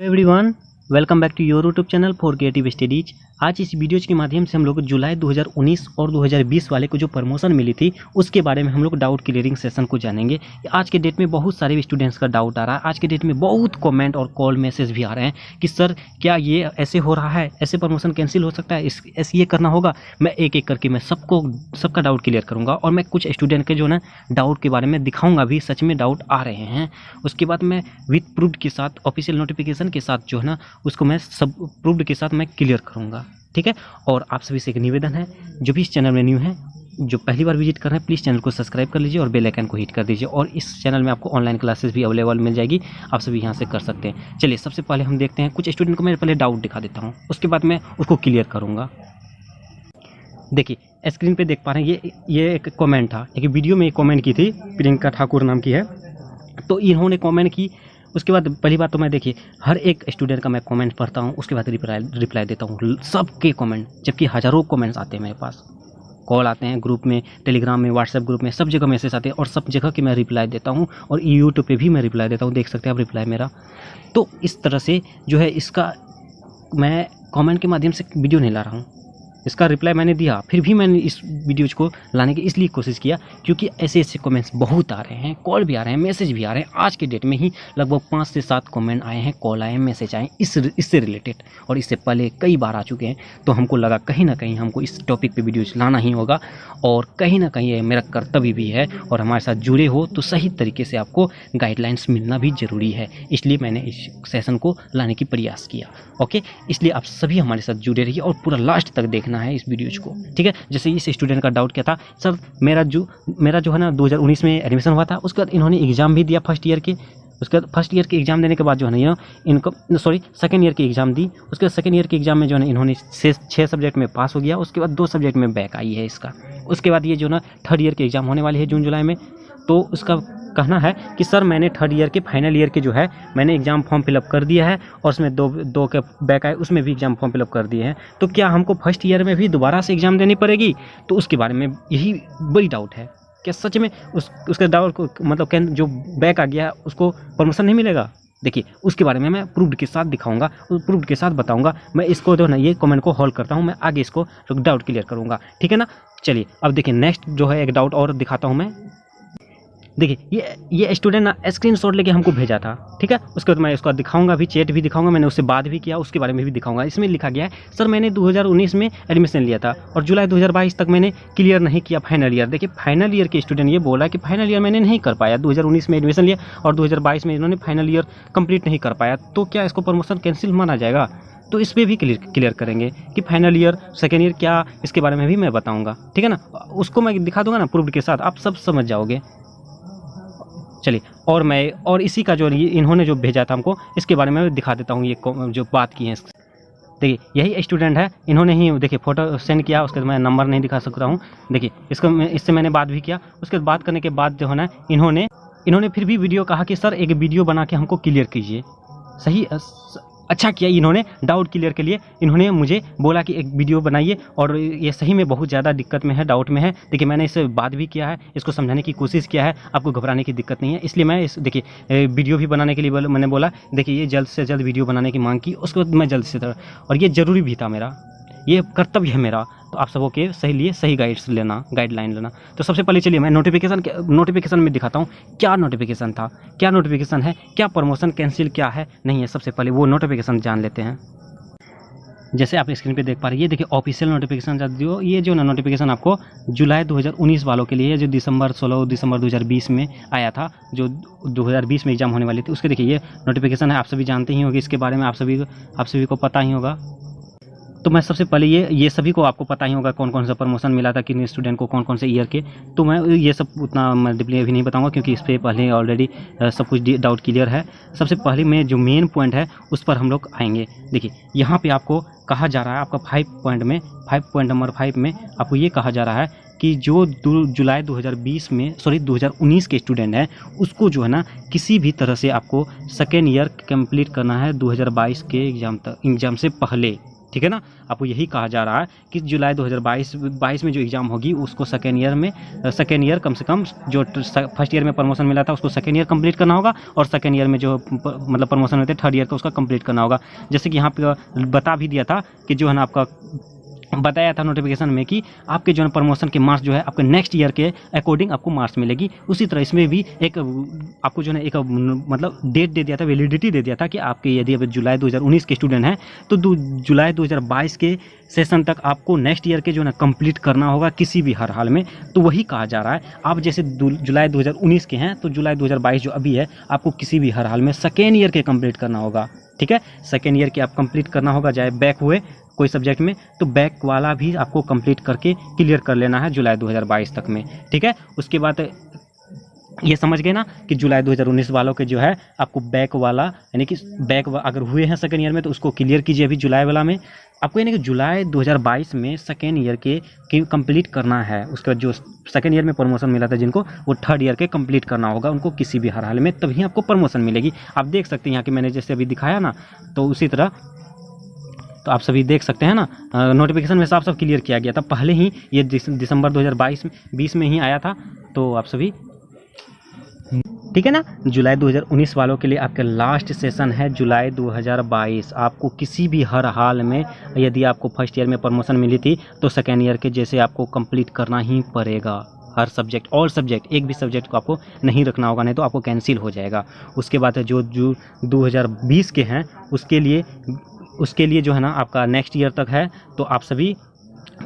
Everyone, welcome back to your YouTube channel for creative studies. आज इस videos के माध्यम से हम लोग जुलाई 2019 और 2020 वाले को जो प्रमोशन मिली थी उसके बारे में हम लोग डाउट क्लियरिंग सेशन को जानेंगे। आज के डेट में बहुत सारे स्टूडेंट्स का डाउट आ रहा है। आज के डेट में बहुत कमेंट और कॉल मैसेज भी आ रहे हैं कि सर क्या ये ऐसे हो रहा है, ऐसे प्रमोशन कैंसिल हो सकता है, ऐसे ये करना होगा। मैं एक एक करके मैं सबका डाउट क्लियर करूँगा और मैं कुछ स्टूडेंट के जो है डाउट के बारे में दिखाऊँगा भी, सच में डाउट आ रहे हैं। उसके बाद मैं विथ प्रूफ के साथ, ऑफिशियल नोटिफिकेशन के साथ जो है ना उसको मैं सब प्रूफ के साथ मैं क्लियर करूँगा, ठीक है। और आप सभी से एक निवेदन है, जो भी इस चैनल में न्यू है, जो पहली बार विजिट कर रहे हैं, प्लीज़ चैनल को सब्सक्राइब कर लीजिए और बेल आइकन को हिट कर दीजिए। और इस चैनल में आपको ऑनलाइन क्लासेस भी अवेलेबल मिल जाएगी, आप सभी यहाँ से कर सकते हैं। चलिए सबसे पहले हम देखते हैं, कुछ स्टूडेंट को मैं पहले डाउट दिखा देता हूँ, उसके बाद मैं उसको क्लियर करूँगा। देखिए स्क्रीन पे देख पा रहे हैं, ये एक कमेंट था, एक वीडियो में एक कमेंट की थी, प्रियंका ठाकुर नाम की है, तो इन्होंने कमेंट की। उसके बाद पहली बात तो मैं देखिए हर एक स्टूडेंट का मैं कमेंट पढ़ता हूँ, उसके बाद रिप्लाई देता हूँ सबके कमेंट, जबकि हज़ारों कमेंट्स आते हैं मेरे पास, कॉल आते हैं ग्रुप में, टेलीग्राम में, व्हाट्सएप ग्रुप में, सब जगह मैसेज आते हैं और सब जगह के मैं रिप्लाई देता हूँ। और यूट्यूब पे भी मैं रिप्लाई देता हूँ, देख सकते हैं आप रिप्लाई मेरा। तो इस तरह से जो है इसका मैं कमेंट के माध्यम से वीडियो नहीं ला रहा हूँ, इसका रिप्लाई मैंने दिया, फिर भी मैंने इस वीडियोज़ को लाने की इसलिए कोशिश किया क्योंकि ऐसे ऐसे कमेंट्स बहुत आ रहे हैं, कॉल भी आ रहे हैं, मैसेज भी आ रहे हैं। आज के डेट में ही लगभग 5 से 7 कमेंट आए हैं, कॉल आए हैं, मैसेज आए इससे रिलेटेड, और इससे पहले कई बार आ चुके हैं। तो हमको लगा कहीं ना कहीं हमको इस टॉपिक पे वीडियोज़ लाना ही होगा, और कहीं ना कहीं ये मेरा कर्तव्य भी है, और हमारे साथ जुड़े हो तो सही तरीके से आपको गाइडलाइंस मिलना भी ज़रूरी है, इसलिए मैंने इस सेशन को लाने की प्रयास किया। ओके, इसलिए आप सभी हमारे साथ जुड़े रहिए और पूरा लास्ट तक देखना है इस वीडियोज़ को, ठीक है। जैसे इस स्टूडेंट का डाउट क्या था, सर मेरा जो है ना 2019 में एडमिशन हुआ था, उसके बाद इन्होंने एग्ज़ाम भी दिया फर्स्ट ईयर के, उसके बाद फर्स्ट ईयर के एग्ज़ाम देने के बाद जो है ना इनको सेकेंड ईयर की एग्ज़ाम दी। उसके बाद सेकेंड ईयर के एग्ज़ाम में जो है ना इन्होंने 6 सब्जेक्ट में पास हो गया, उसके बाद 2 सब्जेक्ट में बैक आई है इसका। उसके बाद ये जो ना थर्ड ईयर के एग्ज़ाम होने वाली है जून जुलाई में, तो उसका कहना है कि सर मैंने थर्ड ईयर के फाइनल ईयर के जो है मैंने एग्ज़ाम फॉर्म फिलअप कर दिया है, और उसमें दो के बैक आए, उसमें भी एग्ज़ाम फॉर्म फिलअप कर दिए हैं, तो क्या हमको फर्स्ट ईयर में भी दोबारा से एग्ज़ाम देनी पड़ेगी? तो उसके बारे में यही बड़ी डाउट है, क्या सच में उसके डाउट को मतलब जो बैक आ गया है उसको प्रमोशन नहीं मिलेगा? देखिए उसके बारे में मैं प्रूफ के साथ दिखाऊंगा, प्रूफ के साथ बताऊंगा। मैं इसको जो है ना ये कमेंट को हॉल्ड करता हूँ, मैं आगे इसको डाउट क्लियर करूँगा, ठीक है ना। चलिए अब देखिए नेक्स्ट जो है एक डाउट और दिखाता हूँ मैं। देखिए ये स्टूडेंट ना स्क्रीनशॉट लेके हमको भेजा था, ठीक है। उसके बाद मैं उसका दिखाऊंगा भी, चैट भी दिखाऊंगा, मैंने उससे बात भी किया, उसके बारे में भी दिखाऊंगा। इसमें लिखा गया है, सर मैंने 2019 में एडमिशन लिया था और जुलाई 2022 तक मैंने क्लियर नहीं किया फाइनल ईयर। देखिए फाइनल ईयर के स्टूडेंट ये बोला कि फाइनल ईयर मैंने नहीं कर पाया, 2019 में एडमिशन लिया और 2022 में इन्होंने फाइनल ईयर कंप्लीट नहीं कर पाया, तो क्या इसको प्रमोशन कैंसिल माना जाएगा? तो इस पर भी क्लियर करेंगे कि फाइनल ईयर सेकेंड ईयर क्या, इसके बारे में भी मैं बताऊँगा, ठीक है ना। उसको मैं दिखा दूँगा ना प्रूफ के साथ, आप सब समझ जाओगे। चलिए और इसी का जो इन्होंने जो भेजा था हमको, इसके बारे में दिखा देता हूँ, ये जो बात की है। देखिए यही स्टूडेंट है, इन्होंने ही देखिए फ़ोटो सेंड किया, उसके बाद मैं नंबर नहीं दिखा सकता हूँ। देखिए इससे मैंने बात भी किया, उसके बाद बात करने के बाद जो है ना इन्होंने फिर भी वीडियो कहा कि सर एक वीडियो बना के हमको क्लियर कीजिए। सही अच्छा किया, इन्होंने डाउट क्लियर के लिए इन्होंने मुझे बोला कि एक वीडियो बनाइए, और ये सही में बहुत ज़्यादा दिक्कत में है, डाउट में है। देखिए मैंने इससे बात भी किया है, इसको समझाने की कोशिश किया है, आपको घबराने की दिक्कत नहीं है। इसलिए मैं देखिए वीडियो भी बनाने के लिए मैंने बोला, देखिए ये जल्द से जल्द वीडियो बनाने की मांग की, उसके बाद मैं जल्द से जल्द, और ये ज़रूरी भी था, मेरा ये कर्तव्य है मेरा, तो आप सबों के सही गाइडलाइन लेना। तो सबसे पहले चलिए मैं नोटिफिकेशन में दिखाता हूँ क्या नोटिफिकेशन था, क्या नोटिफिकेशन है, क्या प्रमोशन कैंसिल क्या है नहीं है। सबसे पहले वो नोटिफिकेशन जान लेते हैं। जैसे आप स्क्रीन पे देख पा रहे हैं, ये देखिए ऑफिशियल नोटिफिकेशन जो ये जो ना नोटिफिकेशन आपको जुलाई 2019 वालों के लिए, जो 16 दिसंबर 2020 में आया था, जो 2020 में एग्जाम होने वाली थी, उसके देखिए ये नोटिफिकेशन है, आप सभी जानते ही होंगे, इसके बारे में आप सभी को पता ही होगा। तो मैं सबसे पहले ये सभी को आपको पता ही होगा कौन कौन सा प्रमोशन मिला था, किन स्टूडेंट को कौन कौन से ईयर के, तो मैं ये सब उतना मल्टीप्लाई भी नहीं बताऊंगा क्योंकि इस पर पहले ऑलरेडी सब कुछ डाउट क्लियर है। सबसे पहले में जो मेन पॉइंट है उस पर हम लोग आएंगे। देखिए यहाँ पे आपको कहा जा रहा है, आपका 5 पॉइंट नंबर 5 में आपको ये कहा जा रहा है कि जो जुलाई 2019 के स्टूडेंट हैं उसको जो है ना किसी भी तरह से आपको सेकेंड ईयर कंप्लीट करना है 2022 के एग्ज़ाम से पहले, ठीक है ना। आपको यही कहा जा रहा है कि जुलाई 2022 में जो एग्ज़ाम होगी उसको सेकेंड ईयर कम से कम जो फर्स्ट ईयर में प्रमोशन मिला था उसको सेकेंड ईयर कंप्लीट करना होगा, और सेकेंड ईयर में जो मतलब प्रमोशन होते थर्ड ईयर का उसका कंप्लीट करना होगा। जैसे कि यहाँ पे बता भी दिया था कि जो है ना आपका बताया था नोटिफिकेशन में कि आपके जो है प्रमोशन के मार्क्स जो है आपके नेक्स्ट ईयर के अकॉर्डिंग आपको मार्क्स मिलेगी। उसी तरह इसमें भी एक आपको जो है एक मतलब डेट दे दिया था, वैलिडिटी दे दिया था कि आपके यदि अब जुलाई 2019 के स्टूडेंट हैं तो जुलाई 2022 के सेशन तक आपको नेक्स्ट ईयर के जो है ना कंप्लीट करना होगा किसी भी हर हाल में। तो वही कहा जा रहा है, आप जैसे जुलाई 2019 के हैं तो जुलाई 2022 जो अभी है आपको किसी भी हर हाल में सेकेंड ईयर के कंप्लीट करना होगा। ठीक है, सेकेंड ईयर के आप कंप्लीट करना होगा, चाहे बैक हुए कोई सब्जेक्ट में तो बैक वाला भी आपको कंप्लीट करके क्लियर कर लेना है जुलाई 2022 तक में। ठीक है, उसके बाद ये समझ गए ना कि जुलाई 2019 वालों के जो है आपको बैक वाला यानी कि बैक अगर हुए हैं सेकेंड ईयर में तो उसको क्लियर कीजिए अभी जुलाई वाला में आपको, यानी कि जुलाई 2022 में सेकेंड ईयर के कंप्लीट करना है। उसके बाद जो सेकेंड ईयर में प्रमोशन मिला था जिनको, वो थर्ड ईयर के कंप्लीट करना होगा उनको किसी भी हर हाल में, तभी आपको प्रमोशन मिलेगी। आप देख सकते हैं यहाँ कि मैंने जैसे अभी दिखाया ना, तो उसी तरह तो आप सभी देख सकते हैं ना, नोटिफिकेशन में साफ साफ क्लियर किया गया था पहले ही, ये दिसंबर 2020 में ही आया था। तो आप सभी ठीक है ना, जुलाई 2019 वालों के लिए आपका लास्ट सेशन है जुलाई 2022। आपको किसी भी हर हाल में यदि आपको फर्स्ट ईयर में प्रमोशन मिली थी तो सेकेंड ईयर के जैसे आपको कंप्लीट करना ही पड़ेगा। हर सब्जेक्ट, ऑल सब्जेक्ट, एक भी सब्जेक्ट को आपको नहीं रखना होगा, नहीं तो आपको कैंसिल हो जाएगा। उसके बाद जो 2020 के हैं उसके लिए जो है ना आपका नेक्स्ट ईयर तक है, तो आप सभी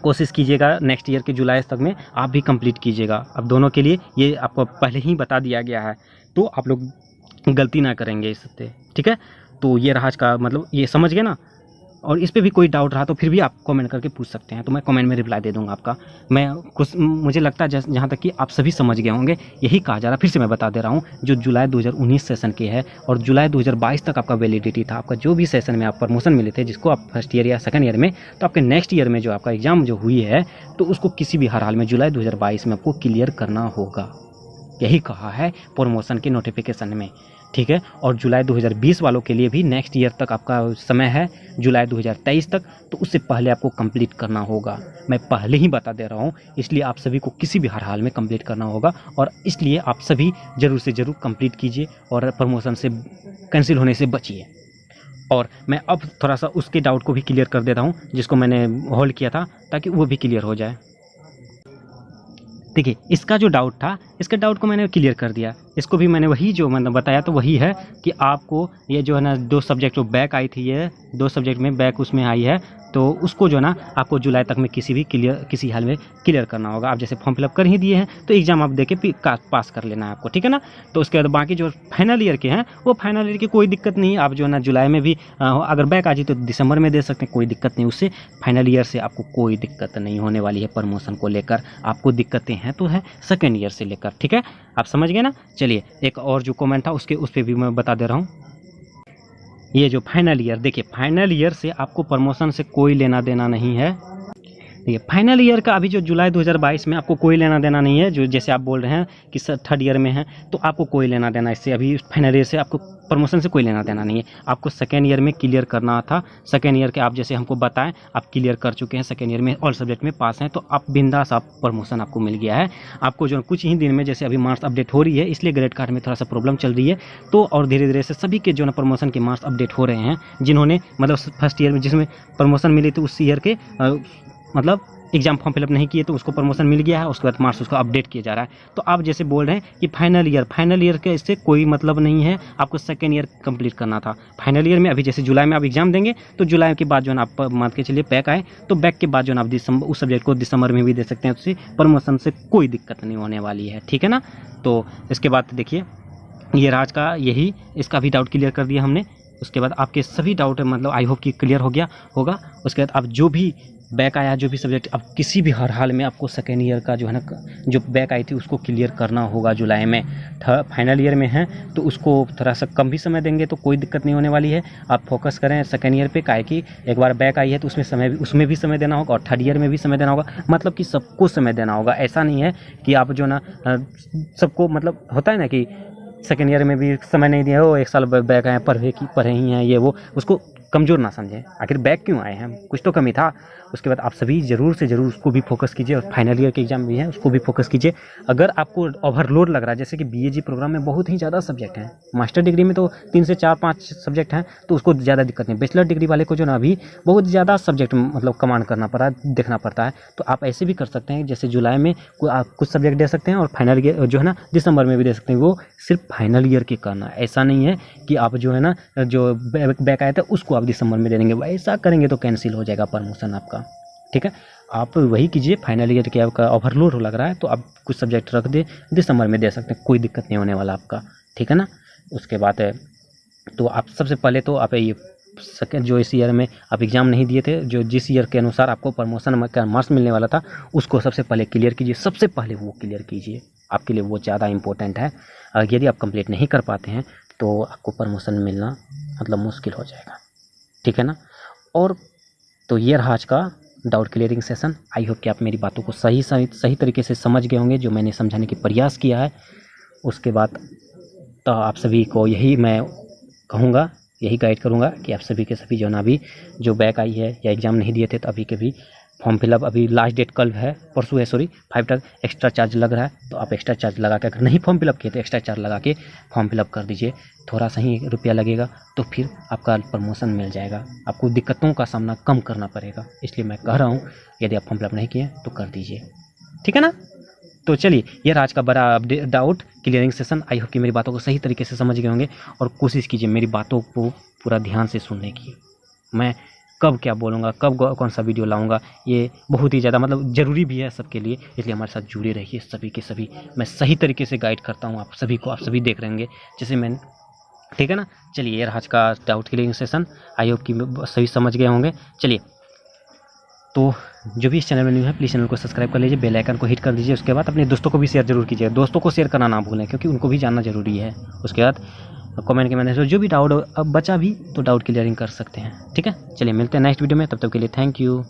कोशिश कीजिएगा नेक्स्ट ईयर के जुलाई तक में आप भी कंप्लीट कीजिएगा। अब दोनों के लिए ये आपको पहले ही बता दिया गया है, तो आप लोग गलती ना करेंगे इससे। ठीक है, तो ये रहा आज का मतलब, ये समझ गए ना। और इस पे भी कोई डाउट रहा तो फिर भी आप कमेंट करके पूछ सकते हैं, तो मैं कमेंट में रिप्लाई दे दूंगा आपका। मुझे लगता है जहाँ तक कि आप सभी समझ गए होंगे, यही कहा जा रहा है। फिर से मैं बता दे रहा हूँ, जो जुलाई 2019 सेशन के है और जुलाई 2022 तक आपका वैलिडिटी था, आपका जो भी सेशन में आप प्रमोशन मिले थे जिसको आप फर्स्ट ईयर या सेकंड ईयर में, तो आपके नेक्स्ट ईयर में जो आपका एग्जाम जो हुई है तो उसको किसी भी हर हाल में जुलाई 2022 में आपको क्लियर करना होगा, यही कहा है प्रमोशन के नोटिफिकेशन में। ठीक है, और जुलाई 2020 वालों के लिए भी नेक्स्ट ईयर तक आपका समय है, जुलाई 2023 तक, तो उससे पहले आपको कंप्लीट करना होगा। मैं पहले ही बता दे रहा हूँ, इसलिए आप सभी को किसी भी हर हाल में कंप्लीट करना होगा, और इसलिए आप सभी ज़रूर से ज़रूर कंप्लीट कीजिए और प्रमोशन से कैंसिल होने से बचिए। और मैं अब थोड़ा सा उसके डाउट को भी क्लियर कर देता हूँ जिसको मैंने होल्ड किया था, ताकि वो भी क्लियर हो जाए। देखिए, इसका जो डाउट था, इसके डाउट को मैंने क्लियर कर दिया। इसको भी मैंने वही जो मैंने बताया तो वही है कि आपको ये जो है ना 2 सब्जेक्ट जो बैक आई थी, ये 2 सब्जेक्ट में बैक उसमें आई है, तो उसको जो है ना आपको जुलाई तक में किसी हाल में क्लियर करना होगा। आप जैसे फॉर्म फिलअप कर ही दिए हैं तो एग्ज़ाम आप दे के पास कर लेना है आपको। ठीक है ना, तो उसके बाद बाकी जो फाइनल ईयर के हैं वो फाइनल ईयर की कोई दिक्कत नहीं है। आप जो है ना जुलाई में भी अगर बैक आ जाए तो दिसंबर में दे सकते हैं, कोई दिक्कत नहीं। उससे फाइनल ईयर से आपको कोई दिक्कत नहीं होने वाली है प्रमोशन को लेकर। आपको दिक्कतें हैं तो है सेकेंड ईयर से लेकर। ठीक है, आप समझ गए ना। चलिए, एक और जो कमेंट था उस पर भी मैं बता दे रहा हूँ। ये जो फाइनल ईयर, देखिए फाइनल ईयर से आपको प्रमोशन से कोई लेना देना नहीं है। देखिए फाइनल ईयर का अभी जो जुलाई 2022 में आपको कोई लेना देना नहीं है। जो जैसे आप बोल रहे हैं कि सर थर्ड ईयर में है तो आपको कोई लेना देना इससे, अभी फाइनल ईयर से आपको प्रमोशन से कोई लेना देना नहीं है। आपको सेकेंड ईयर में क्लियर करना था। सेकेंड ईयर के आप जैसे हमको बताएं आप क्लियर कर चुके हैं, सेकेंड ईयर में ऑल सब्जेक्ट में पास हैं, तो आप बिंदास आप प्रमोशन आपको मिल गया है। आपको जो कुछ ही दिन में, जैसे अभी मार्क्स अपडेट हो रही है इसलिए ग्रेड कार्ड में थोड़ा सा प्रॉब्लम चल रही है, तो और धीरे धीरे से सभी के जो ना प्रमोशन के मार्क्स अपडेट हो रहे हैं। जिन्होंने मतलब फर्स्ट ईयर में जिसमें प्रमोशन मिली थी उस ईयर के मतलब एग्जाम फॉर्म फिलअप नहीं किए तो उसको प्रमोशन मिल गया है, उसके बाद मार्क्स उसका अपडेट किया जा रहा है। तो आप जैसे बोल रहे हैं कि फाइनल ईयर के इससे कोई मतलब नहीं है, आपको सेकेंड ईयर कंप्लीट करना था। फाइनल ईयर में अभी जैसे जुलाई में आप एग्जाम देंगे तो जुलाई के बाद जो है आप मान के चलिए बैक आए तो बैक के बाद जो है आप दिसंबर उस सब्जेक्ट को दिसंबर में भी दे सकते हैं, उससे प्रमोशन से कोई दिक्कत नहीं होने वाली है। ठीक है ना, तो इसके बाद देखिए ये राज का यही इसका भी डाउट क्लियर कर दिया हमने। उसके बाद आपके सभी डाउट मतलब आई होप कि क्लियर हो गया होगा। उसके बाद आप जो भी बैक आया, जो भी सब्जेक्ट, अब किसी भी हर हाल में आपको सेकेंड ईयर का जो है ना जो बैक आई थी उसको क्लियर करना होगा जुलाई में। फाइनल ईयर में है तो उसको थोड़ा सा कम भी समय देंगे तो कोई दिक्कत नहीं होने वाली है। आप फोकस करें सेकेंड ईयर पे, काहे कि एक बार बैक आई है तो उसमें भी समय देना होगा और थर्ड ईयर में भी समय देना होगा, मतलब कि सबको समय देना होगा। ऐसा नहीं है कि आप जो ना सबको, मतलब होता है ना कि सेकेंड ईयर में भी समय नहीं दिया हो, एक साल बैक आए पढ़े ही हैं ये वो, उसको कमज़ोर ना समझें। आखिर बैक क्यों आए हैं, कुछ तो कमी था। उसके बाद आप सभी ज़रूर से ज़रूर उसको भी फोकस कीजिए, और फाइनल ईयर के एग्ज़ाम भी हैं उसको भी फोकस कीजिए। अगर आपको ओवरलोड लग रहा है, जैसे कि बीएजी प्रोग्राम में बहुत ही ज़्यादा सब्जेक्ट हैं, मास्टर डिग्री में तो 3 से 4-5 सब्जेक्ट हैं, तो उसको ज़्यादा दिक्कत नहीं। बैचलर डिग्री वाले को जो ना अभी बहुत ज़्यादा सब्जेक्ट मतलब कमांड करना पड़ा, देखना पड़ता है। तो आप ऐसे भी कर सकते हैं, जैसे जुलाई में आप कुछ सब्जेक्ट दे सकते हैं, और फाइनल ईयर जो है ना दिसंबर में भी दे सकते हैं। वो सिर्फ फाइनल ईयर के करना है, ऐसा नहीं है कि आप जो है ना जो बैक आया था उसको आप दिसंबर में दे देंगे। ऐसा करेंगे तो कैंसिल हो जाएगा प्रमोशन आपका, ठीक है। आप वही कीजिए, फाइनल ईयर के आपका ओवरलोड लग रहा है तो आप कुछ सब्जेक्ट रख दे, दिसंबर में दे सकते हैं, कोई दिक्कत नहीं होने वाला आपका, ठीक है ना। उसके बाद तो आप सबसे पहले तो आप ये सेकेंड जो इस ईयर में आप एग्ज़ाम नहीं दिए थे, जो जिस ईयर के अनुसार आपको प्रमोशन का मार्क्स मिलने वाला था, उसको सबसे पहले क्लियर कीजिए। सबसे पहले वो क्लियर कीजिए, आपके लिए वो ज़्यादा इंपॉर्टेंट है। यदि आप कंप्लीट नहीं कर पाते हैं तो आपको प्रमोशन मिलना मतलब मुश्किल हो जाएगा, ठीक है ना। और तो ये रहा आज का doubt clearing session. I hope कि आप मेरी बातों को सही तरीके से समझ गए होंगे, जो मैंने समझाने की प्रयास किया है। उसके बाद तो आप सभी को यही मैं कहूँगा, यही गाइड करूँगा कि आप सभी के सभी जो ना अभी जो बैक आई है या एग्ज़ाम नहीं दिए थे, तो अभी के भी फॉर्म फिलअप, अभी लास्ट डेट कल है, परसों है सॉरी, 5 तक एक्स्ट्रा चार्ज लग रहा है, तो आप एक्स्ट्रा चार्ज लगा के, अगर नहीं फॉर्म फिलअप किए तो एक्स्ट्रा चार्ज लगा के फॉर्म फिलअप कर दीजिए। थोड़ा सा ही रुपया लगेगा, तो फिर आपका प्रमोशन मिल जाएगा, आपको दिक्कतों का सामना कम करना पड़ेगा। इसलिए मैं कह रहा हूँ, यदि आप फॉर्म फिलअप नहीं किए तो कर दीजिए, ठीक है ना। तो चलिए, ये आज का बड़ा doubt clearing session. I hope कि मेरी बातों को सही तरीके से समझ गए होंगे, और कोशिश कीजिए मेरी बातों को पूरा ध्यान से सुनने की। मैं कब क्या बोलूँगा, कब कौन सा वीडियो लाऊंगा, ये बहुत ही ज़्यादा मतलब ज़रूरी भी है सबके लिए, इसलिए हमारे साथ जुड़े रहिए सभी के सभी। मैं सही तरीके से गाइड करता हूँ आप सभी को, आप सभी देख रहेंगे जैसे मैं, ठीक है ना। चलिए, ये आज का doubt clearing session. I hope कि सभी समझ गए होंगे। चलिए, तो जो भी इस चैनल में न्यू है प्लीज़ चैनल को सब्सक्राइब कर लीजिए, बेल आइकन को हिट कर दीजिए। उसके बाद अपने दोस्तों को भी शेयर जरूर कीजिए, दोस्तों को शेयर करना ना भूलें, क्योंकि उनको भी जानना जरूरी है। उसके बाद कमेंट के माध्यम से जो भी डाउट अब बचा भी तो डाउट क्लियरिंग कर सकते हैं, ठीक है। चलिए, मिलते हैं नेक्स्ट वीडियो में, तब तक के लिए थैंक यू।